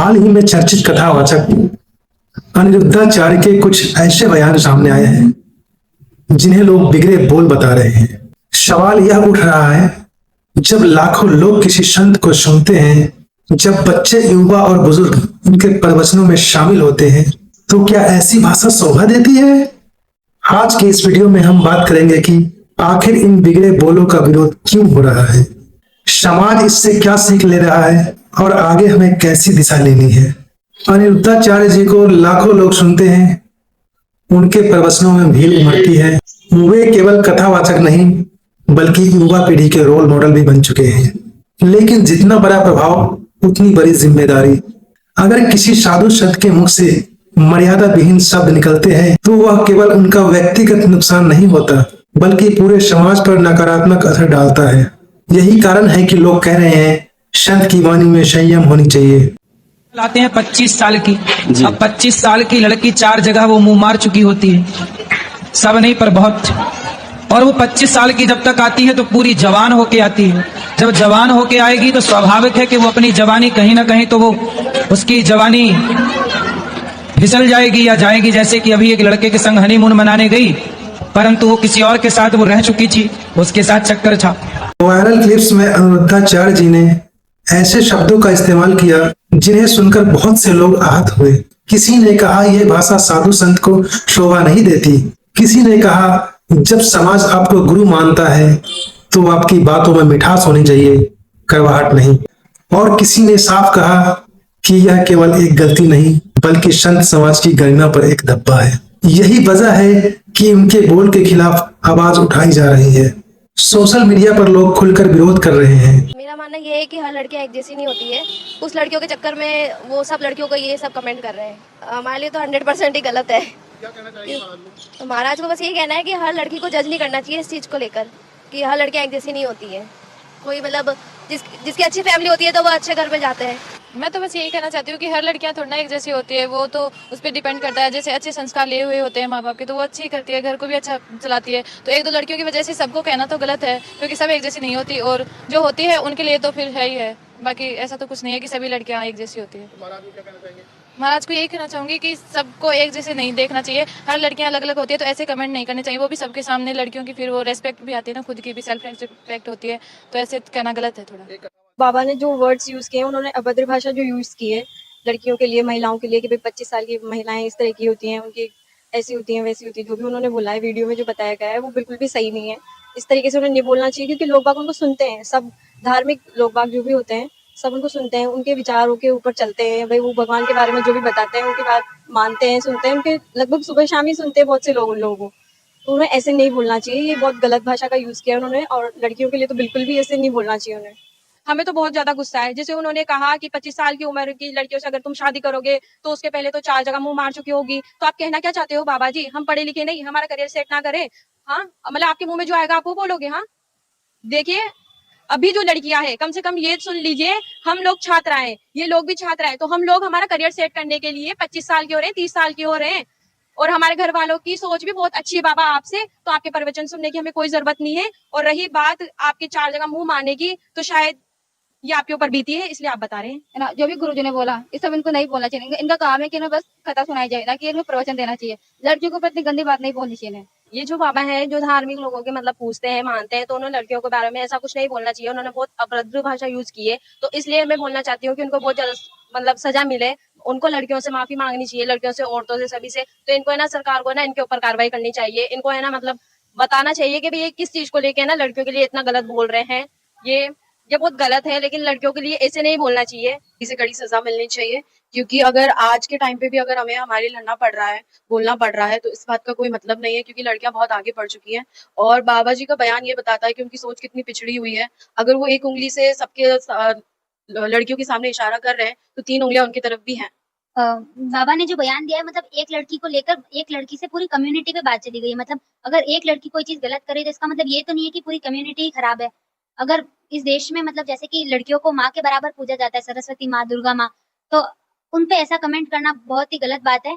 हाल ही में चर्चित कथावाचक अनिरुद्धाचार्य के कुछ ऐसे बयान सामने आए हैं जिन्हें लोग बिगड़े बोल बता रहे हैं। सवाल यह उठ रहा है, जब लाखों लोग किसी संत को सुनते हैं, जब बच्चे, युवा और बुजुर्ग उनके प्रवचनों में शामिल होते हैं, तो क्या ऐसी भाषा शोभा देती है? आज की इस वीडियो में हम बात करेंगे कि आखिर इन बिगड़े बोलों का विरोध क्यों हो रहा है, समाज इससे क्या सीख ले रहा है और आगे हमें कैसी दिशा लेनी है। अनिरुद्धाचार्य जी को लाखों लोग सुनते हैं, उनके प्रवचनों में भीड़ उमड़ती है। वे केवल कथावाचक नहीं बल्कि युवा पीढ़ी के रोल मॉडल भी बन चुके हैं। लेकिन जितना बड़ा प्रभाव उतनी बड़ी जिम्मेदारी। अगर किसी साधु संत के मुख से मर्यादा विहीन शब्द निकलते हैं तो वह केवल उनका व्यक्तिगत नुकसान नहीं होता बल्कि पूरे समाज पर नकारात्मक असर डालता है। यही कारण है कि लोग कह रहे हैं संत की वाणी में संयम होनी चाहिए। लाते हैं 25 साल की। अब 25 साल की लड़की 4 जगह वो मुंह मार चुकी होती है, सब नहीं पर बहुत। और वो 25 साल की जब तक आती है तो पूरी जवान होके आती है। जब जवान होके आएगी तो स्वाभाविक है कि वो अपनी जवानी कहीं ना कहीं तो वो उसकी जवानी फिसल जाएगी या जाएगी। जैसे कि अभी एक लड़के के संग हनीमून मनाने गई, परंतु वो किसी और के साथ वो रह चुकी थी, उसके साथ चक्कर था। वायरल क्लिप्स में अनिरुद्धाचार्य जी ने ऐसे शब्दों का इस्तेमाल किया जिन्हें सुनकर बहुत से लोग आहत हुए। किसी ने कहा यह भाषा साधु संत को शोभा नहीं देती। किसी ने कहा जब समाज आपको गुरु मानता है तो आपकी बातों में मिठास होनी चाहिए, कड़वाहट नहीं। और किसी ने साफ कहा कि यह केवल एक गलती नहीं बल्कि संत समाज की गरिमा पर एक धब्बा है। यही वजह है कि उनके बोल के खिलाफ आवाज उठाई जा रही है। सोशल मीडिया पर लोग खुलकर विरोध कर रहे हैं। मेरा मानना ये है कि हर लड़कियां एक जैसी नहीं होती है। उस लड़कियों के चक्कर में वो सब लड़कियों को ये सब कमेंट कर रहे हैं, हमारे लिए तो 100% ही गलत है। क्या कहना चाहिए तो महाराज को बस ये कहना है कि हर लड़की को जज नहीं करना चाहिए इस चीज़ को लेकर कि हर लड़कियां एक जैसी नहीं होती है। कोई मतलब जिसकी अच्छी फैमिली होती है तो वो अच्छे घर में जाते हैं। मैं तो बस यही कहना चाहती हूँ कि हर लड़कियां थोड़ा ना एक जैसी होती है, वो तो उस पर डिपेंड करता है। जैसे अच्छे संस्कार लिए हुए होते हैं माँ बाप के तो वो अच्छी करती है, घर को भी अच्छा चलाती है। तो 1-2 लड़कियों की वजह से सबको कहना तो गलत है, क्योंकि सब एक जैसी नहीं होती, और जो होती है उनके लिए तो फिर है ही है। बाकी ऐसा तो कुछ नहीं है कि सभी लड़कियां एक जैसी होती है। महाराज को यही कहना चाहूंगी कि सबको एक जैसे नहीं देखना चाहिए, हर लड़कियां अलग अलग होती है, तो ऐसे कमेंट नहीं करने चाहिए। वो भी सबके सामने लड़कियों की फिर वो रेस्पेक्ट भी आती है ना, खुद की भी सेल्फ रेस्पेक्ट होती है, तो ऐसे कहना गलत है थोड़ा। बाबा ने जो वर्ड्स यूज किए, उन्होंने अभद्र भाषा जो यूज की है लड़कियों के लिए, महिलाओं के लिए कि भाई 25 साल की महिलाएं इस तरह की होती हैं, उनकी ऐसी होती हैं वैसी होती है, जो भी उन्होंने बोला है वीडियो में जो बताया गया है वो बिल्कुल भी सही नहीं है। इस तरीके से उन्हें नहीं बोलना चाहिए, क्योंकि लोग बाग उनको सुनते हैं, सब धार्मिक लोग बाग जो भी होते हैं सब उनको सुनते हैं, उनके विचारों के ऊपर चलते हैं। भाई वो भगवान के बारे में जो भी बताते हैं उनकी बात मानते हैं, सुनते हैं, उनके लगभग सुबह शाम ही सुनते हैं बहुत से लोग उन लोगों को। तो उन्हें ऐसे नहीं बोलना चाहिए, ये बहुत गलत भाषा का यूज किया उन्होंने, और लड़कियों के लिए तो बिल्कुल भी ऐसे नहीं बोलना चाहिए उन्हें। हमें तो बहुत ज्यादा गुस्सा है। जैसे उन्होंने कहा कि 25 साल की उम्र की लड़कियों से अगर तुम शादी करोगे तो उसके पहले तो 4 जगह मुंह मार चुकी होगी। तो आप कहना क्या चाहते हो बाबा जी? हम पढ़े लिखे नहीं, हमारा करियर सेट ना करे? हाँ, मतलब आपके मुंह में जो आएगा आप वो बोलोगे? हाँ, देखिए अभी जो लड़कियां हैं, कम से कम ये सुन लीजिए, हम लोग छात्र हैं, ये लोग भी छात्र हैं, तो हम लोग हमारा करियर सेट करने के लिए 25 साल के हो रहे हैं, 30 साल के हो रहे हैं, और हमारे घर वालों की सोच भी बहुत अच्छी है बाबा आपसे, तो आपके प्रवचन सुनने की हमें कोई जरूरत नहीं है। और रही बात आपके 4 जगह मुंह मारने की, तो शायद ये आपके ऊपर बीती है, इसलिए आप बता रहे हैं, है ना। जो भी गुरुजी ने बोला ये सब इनको नहीं बोलना चाहिए। इनका काम है कि इन्हें बस कथा सुनाई जाए, ना कि इनको प्रवचन देना चाहिए। लड़कियों को इतनी गंदी बात नहीं बोलनी चाहिए इन्हें। ये जो बाबा हैं जो धार्मिक लोगों के मतलब पूछते हैं, मानते हैं, तो उन्होंने लड़कियों के बारे में ऐसा कुछ नहीं बोलना चाहिए। उन्होंने बहुत अभद्र भाषा यूज की है, तो इसलिए मैं बोलना चाहती हूँ कि उनको बहुत ज्यादा मतलब सजा मिले। उनको लड़कियों से माफी मांगनी चाहिए, लड़कियों से, औरतों से, सभी से। तो इनको है ना, सरकार को है ना इनके ऊपर कार्रवाई करनी चाहिए। इनको है ना मतलब बताना चाहिए कि भाई ये किस चीज को लेके है ना लड़कियों के लिए इतना गलत बोल रहे हैं। ये बहुत गलत है, लेकिन लड़कियों के लिए ऐसे नहीं बोलना चाहिए। इसे कड़ी सजा मिलनी चाहिए, क्योंकि अगर आज के टाइम पे भी अगर हमें हमारे लड़ना पड़ रहा है, बोलना पड़ रहा है, तो इस बात का कोई मतलब नहीं है, क्योंकि लड़कियां बहुत आगे बढ़ चुकी हैं। और बाबा जी का बयान ये बताता है कि उनकी सोच कितनी पिछड़ी हुई है। अगर वो एक उंगली से सबके लड़कियों के सामने इशारा कर रहे हैं, तो 3 उंगलियां उनकी तरफ भी हैं। बाबा ने जो बयान दिया है, मतलब एक लड़की को लेकर एक लड़की से पूरी कम्युनिटी पे बात चली गई है। मतलब अगर एक लड़की कोई चीज गलत करे तो इसका मतलब ये तो नहीं है कि पूरी कम्युनिटी ही खराब है। अगर इस देश में मतलब जैसे कि लड़कियों को माँ के बराबर पूजा जाता है, सरस्वती माँ, दुर्गा माँ, तो उन पे ऐसा कमेंट करना बहुत ही गलत बात है।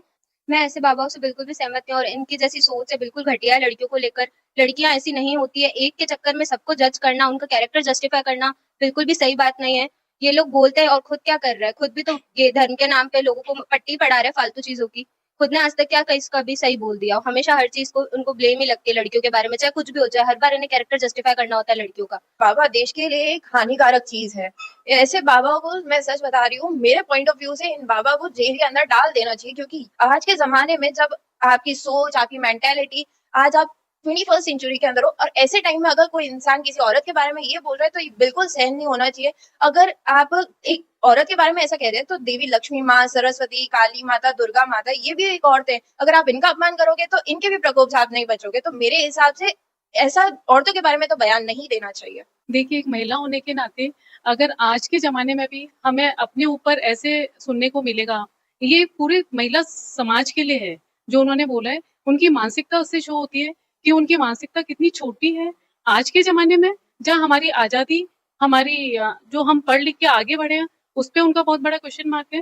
मैं ऐसे बाबाओं से बिल्कुल भी सहमत नहीं, और इनकी जैसी सोच है बिल्कुल घटिया है लड़कियों को लेकर। लड़कियां ऐसी नहीं होती है, एक के चक्कर में सबको जज करना, उनका कैरेक्टर जस्टिफाई करना बिल्कुल भी सही बात नहीं है। ये लोग बोलते हैं और खुद क्या कर रहे हैं, खुद भी तो ये धर्म के नाम पे लोगों को पट्टी पढ़ा रहे हैं फालतू चीजों की। खुद ने आज तक क्या कभी सही बोल दिया, हमेशा हर चीज को उनको ब्लेम ही लगती है लड़कियों के बारे में, चाहे कुछ भी हो जाए, हर बार इन्हें कैरेक्टर जस्टिफाई करना होता है लड़कियों का। बाबा देश के लिए एक हानिकारक चीज है। ऐसे बाबा को मैं सच बता रही हूँ, मेरे पॉइंट ऑफ व्यू से इन बाबा को जेल के अंदर डाल देना चाहिए, क्योंकि आज के जमाने में जब आपकी सोच, आपकी मेंटेलिटी, आज आप 21st सेंचुरी के अंदर हो, और ऐसे टाइम में अगर कोई इंसान किसी औरत के बारे में ये बोल रहा है तो ये बिल्कुल सहन नहीं होना चाहिए। अगर आप एक औरत के बारे में ऐसा कह रहे हैं तो देवी लक्ष्मी माँ, सरस्वती, काली माता, दुर्गा माता, ये भी एक औरत है। अगर आप इनका अपमान करोगे तो इनके भी प्रकोप से आप नहीं बचोगे। तो मेरे हिसाब से ऐसा औरतों के बारे में तो बयान नहीं देना चाहिए। देखिए, एक महिला होने के नाते अगर आज के ज़माने में भी हमें अपने ऊपर ऐसे सुनने को मिलेगा, ये पूरे महिला समाज के लिए है जो उन्होंने बोला है। उनकी मानसिकता उससे शो होती है कि उनकी मानसिकता कितनी छोटी है आज के ज़माने में, जहाँ हमारी आज़ादी, हमारी जो हम पढ़ लिख के आगे बढ़े हैं, उस पे उनका बहुत बड़ा क्वेश्चन मार्क है।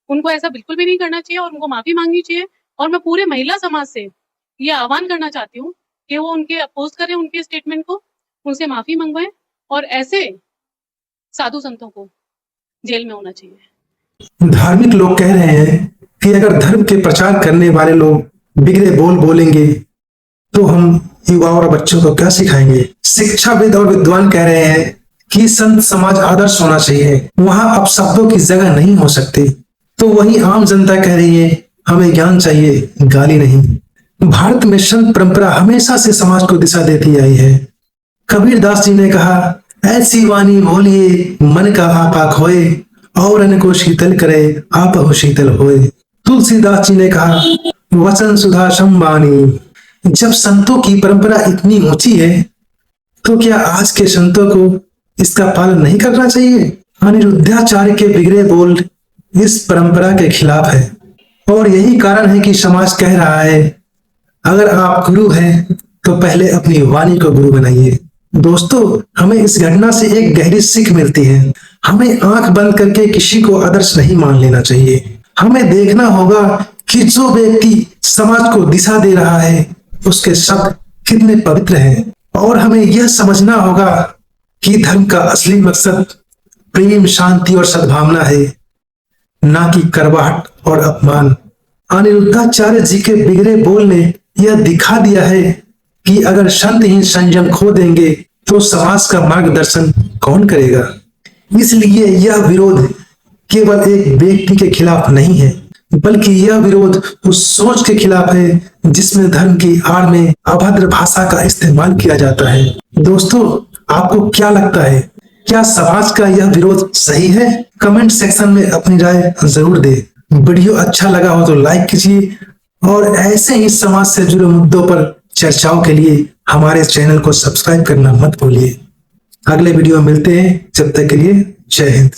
उनको ऐसा बिल्कुल भी नहीं करना चाहिए और उनको माफ़ी मांगनी चाहिए। और मैं पूरे महिला समाज से ये आह्वान करना चाहती हूँ कि वो उनके अपोज करें, उनके स्टेटमेंट को, उनसे माफ़ी मंगवाएं, और ऐसे साधु संतों को जेल में होना चाहिए। धार्मिक लोग कह रहे हैं कि अगर धर्म के प्रचार करने वाले लोग बिगड़े बोल बोलेंगे तो हम युवा और बच्चों को क्या सिखाएंगे। शिक्षाविद और विद्वान कह रहे हैं कि संत समाज आदर्श होना चाहिए, वहां अब शब्दों की जगह नहीं हो सकती। तो वही आम जनता कह रही है हमें ज्ञान चाहिए, गाली नहीं। भारत में संत परंपरा हमेशा से समाज को दिशा देती आई है। कबीर दास जी ने कहा, ऐसी वाणी बोलिए मन का आपा खोए, और अन्न को शीतल करे आप हो शीतल होए। तुलसीदास जी ने कहा, वचन सुधा संवाणी। जब संतों की परंपरा इतनी ऊंची है तो क्या आज के संतों को इसका पालन नहीं करना चाहिए। अनिरुद्धाचार्य के बिगड़े बोल इस परंपरा के खिलाफ है और यही कारण है कि समाज कह रहा है अगर आप गुरु हैं तो पहले अपनी वाणी को गुरु बनाइए। दोस्तों, हमें इस घटना से एक गहरी सीख मिलती है। हमें आंख बंद करके किसी को आदर्श नहीं मान लेना चाहिए। हमें देखना होगा कि जो व्यक्ति समाज को दिशा दे रहा है उसके शब्द कितने पवित्र हैं, और हमें यह समझना होगा कि धर्म का असली मकसद प्रेम, शांति और सद्भावना है, ना कि करवाहट और अपमान। अनिरुद्धाचार्य जी के बिगड़े बोल ने यह दिखा दिया है कि अगर संत ही संयम खो देंगे तो समाज का मार्गदर्शन कौन करेगा। इसलिए यह विरोध केवल एक व्यक्ति के खिलाफ नहीं है, बल्कि यह विरोध उस सोच के खिलाफ है जिसमें धर्म की आड़ में अभद्र भाषा का इस्तेमाल किया जाता है। दोस्तों, आपको क्या लगता है, क्या समाज का यह विरोध सही है? कमेंट सेक्शन में अपनी राय जरूर दें। वीडियो अच्छा लगा हो तो लाइक कीजिए और ऐसे ही समाज से जुड़े मुद्दों पर चर्चाओं के लिए हमारे चैनल को सब्सक्राइब करना मत भूलिए। अगले वीडियो में मिलते हैं, जब तक के लिए जय हिंद।